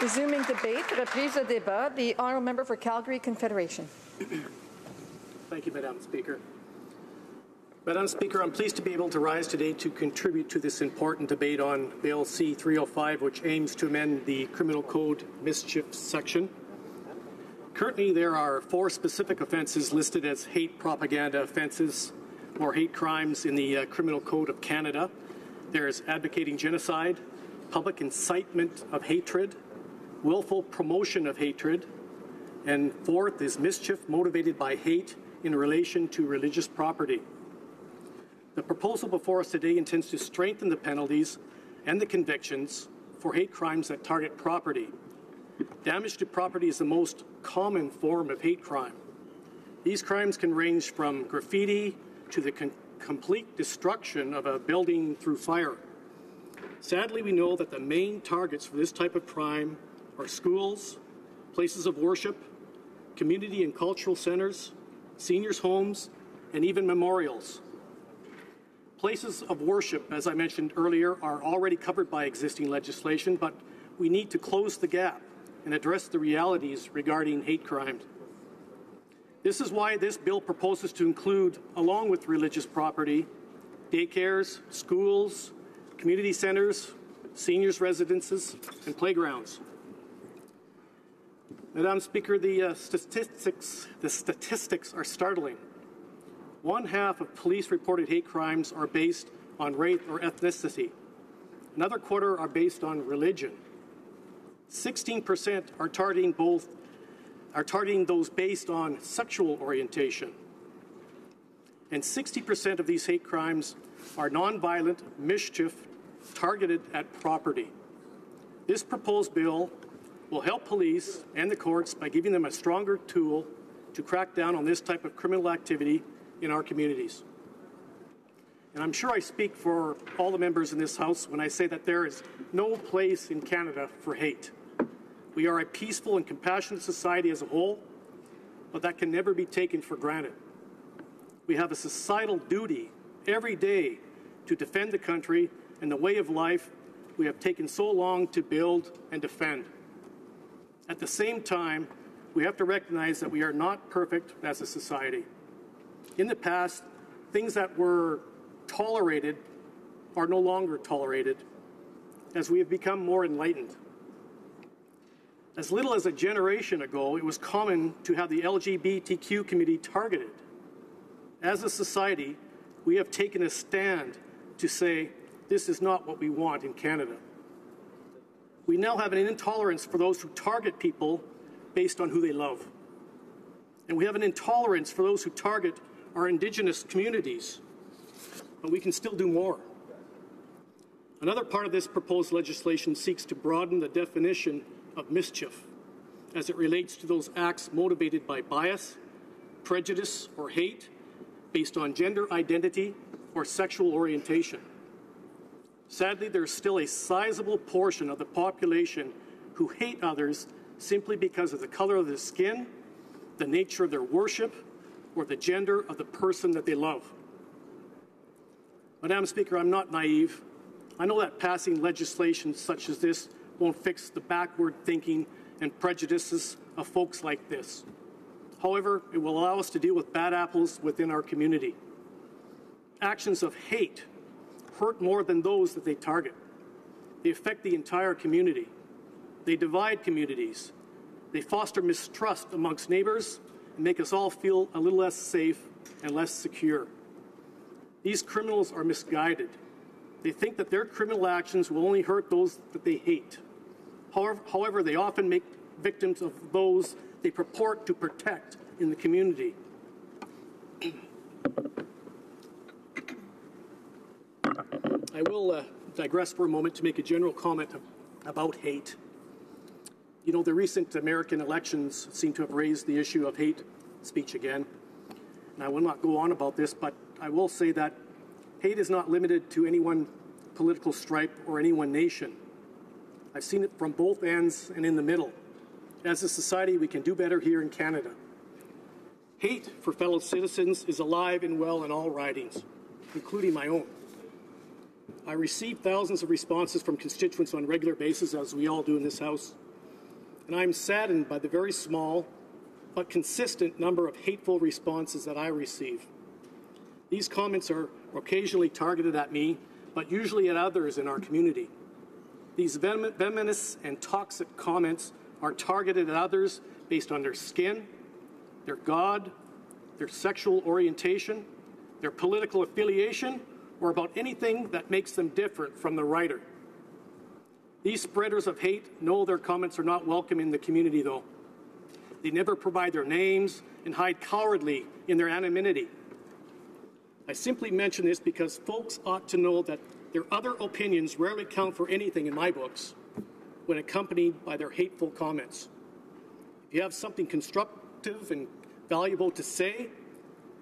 Resuming debate, reprise de débat, the honourable member for Calgary Confederation. Thank you, Madam Speaker. Madam Speaker, I'm pleased to be able to rise today to contribute to this important debate on Bill C-305, which aims to amend the Criminal Code mischief section. Currently, there are 4 specific offences listed as hate propaganda offences or hate crimes in the Criminal Code of Canada. There is advocating genocide, public incitement of hatred, willful promotion of hatred, and 4th is mischief motivated by hate in relation to religious property. The proposal before us today intends to strengthen the penalties and the convictions for hate crimes that target property. Damage to property is the most common form of hate crime. These crimes can range from graffiti to the complete destruction of a building through fire. Sadly, we know that the main targets for this type of crime are schools, places of worship, community and cultural centres, seniors' homes, and even memorials. Places of worship, as I mentioned earlier, are already covered by existing legislation, but we need to close the gap and address the realities regarding hate crimes. This is why this bill proposes to include, along with religious property, daycares, schools, community centres, seniors' residences, and playgrounds. Madam Speaker, the statistics are startling. 1/2 of police-reported hate crimes are based on race or ethnicity. Another 1/4 are based on religion. 16% are targeting those based on sexual orientation. And 60% of these hate crimes are nonviolent mischief targeted at property. This proposed bill will help police and the courts by giving them a stronger tool to crack down on this type of criminal activity in our communities. And I'm sure I speak for all the members in this House when I say that there is no place in Canada for hate. We are a peaceful and compassionate society as a whole, but that can never be taken for granted. We have a societal duty every day to defend the country and the way of life we have taken so long to build and defend. At the same time, we have to recognize that we are not perfect as a society. In the past, things that were tolerated are no longer tolerated as we have become more enlightened. As little as a generation ago, it was common to have the LGBTQ community targeted. As a society, we have taken a stand to say this is not what we want in Canada. We now have an intolerance for those who target people based on who they love. And we have an intolerance for those who target our Indigenous communities, but we can still do more. Another part of this proposed legislation seeks to broaden the definition of mischief as it relates to those acts motivated by bias, prejudice, or hate based on gender identity or sexual orientation. Sadly, there is still a sizable portion of the population who hate others simply because of the color of their skin, the nature of their worship, or the gender of the person that they love. Madam Speaker, I'm not naive. I know that passing legislation such as this won't fix the backward thinking and prejudices of folks like this. However, it will allow us to deal with bad apples within our community. Actions of hate hurt more than those that they target. They affect the entire community. They divide communities. They foster mistrust amongst neighbours and make us all feel a little less safe and less secure. These criminals are misguided. They think that their criminal actions will only hurt those that they hate. However, they often make victims of those they purport to protect in the community. I will digress for a moment to make a general comment about hate. You know, the recent American elections seem to have raised the issue of hate speech again. And I will not go on about this, but I will say that hate is not limited to any one political stripe or any one nation. I've seen it from both ends and in the middle. As a society, we can do better here in Canada. Hate for fellow citizens is alive and well in all ridings, including my own. I receive thousands of responses from constituents on a regular basis, as we all do in this House. and I'm saddened by the very small but consistent number of hateful responses that I receive. These comments are occasionally targeted at me, but usually at others in our community. These venomous and toxic comments are targeted at others based on their skin, their God, their sexual orientation, their political affiliation, or about anything that makes them different from the writer. These spreaders of hate know their comments are not welcome in the community, though. They never provide their names and hide cowardly in their anonymity. I simply mention this because folks ought to know that their other opinions rarely count for anything in my books when accompanied by their hateful comments. If you have something constructive and valuable to say,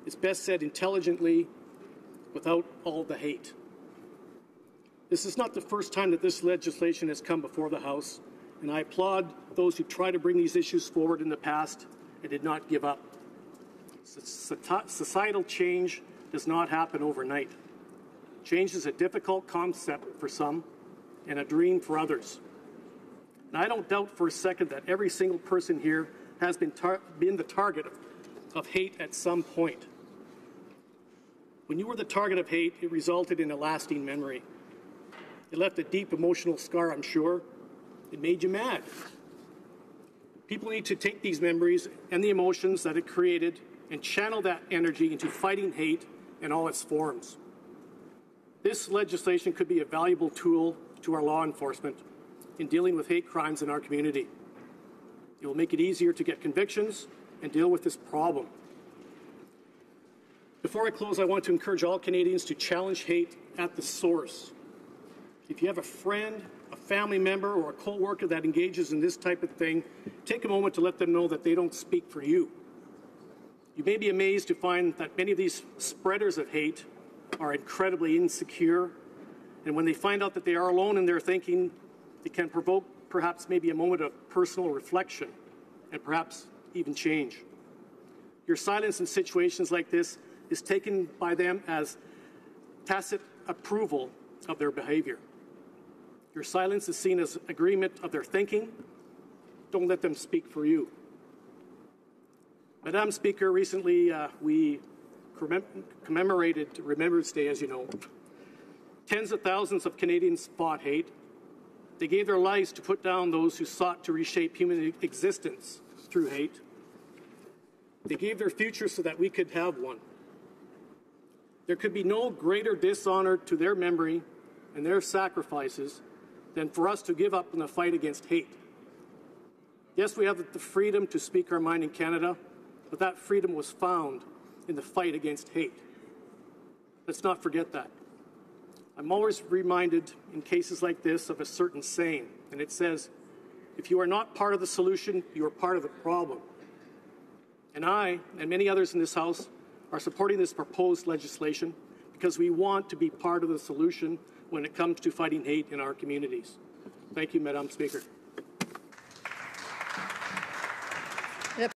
it's best said intelligently without all the hate. This is not the first time that this legislation has come before the House, and I applaud those who tried to bring these issues forward in the past and did not give up. Societal change does not happen overnight. Change is a difficult concept for some and a dream for others. And I don't doubt for a second that every single person here has been the target of hate at some point. When you were the target of hate, it resulted in a lasting memory. It left a deep emotional scar, I'm sure. It made you mad. People need to take these memories and the emotions that it created and channel that energy into fighting hate in all its forms. This legislation could be a valuable tool to our law enforcement in dealing with hate crimes in our community. It will make it easier to get convictions and deal with this problem. Before I close, I want to encourage all Canadians to challenge hate at the source. If you have a friend, a family member, or a co-worker that engages in this type of thing, take a moment to let them know that they don't speak for you. You may be amazed to find that many of these spreaders of hate are incredibly insecure, and when they find out that they are alone in their thinking, it can provoke perhaps maybe a moment of personal reflection and perhaps even change. Your silence in situations like this is taken by them as tacit approval of their behavior. Your silence is seen as agreement of their thinking. Don't let them speak for you. Madam Speaker, recently we commemorated Remembrance Day, as you know. Tens of thousands of Canadians fought hate. They gave their lives to put down those who sought to reshape human existence through hate. They gave their future so that we could have one. There could be no greater dishonor to their memory and their sacrifices than for us to give up in the fight against hate. Yes, we have the freedom to speak our mind in Canada, but that freedom was found in the fight against hate. Let's not forget that. I'm always reminded in cases like this of a certain saying, and it says, if you are not part of the solution, you are part of the problem. And I, and many others in this House, are supporting this proposed legislation because we want to be part of the solution when it comes to fighting hate in our communities. Thank you, Madam Speaker.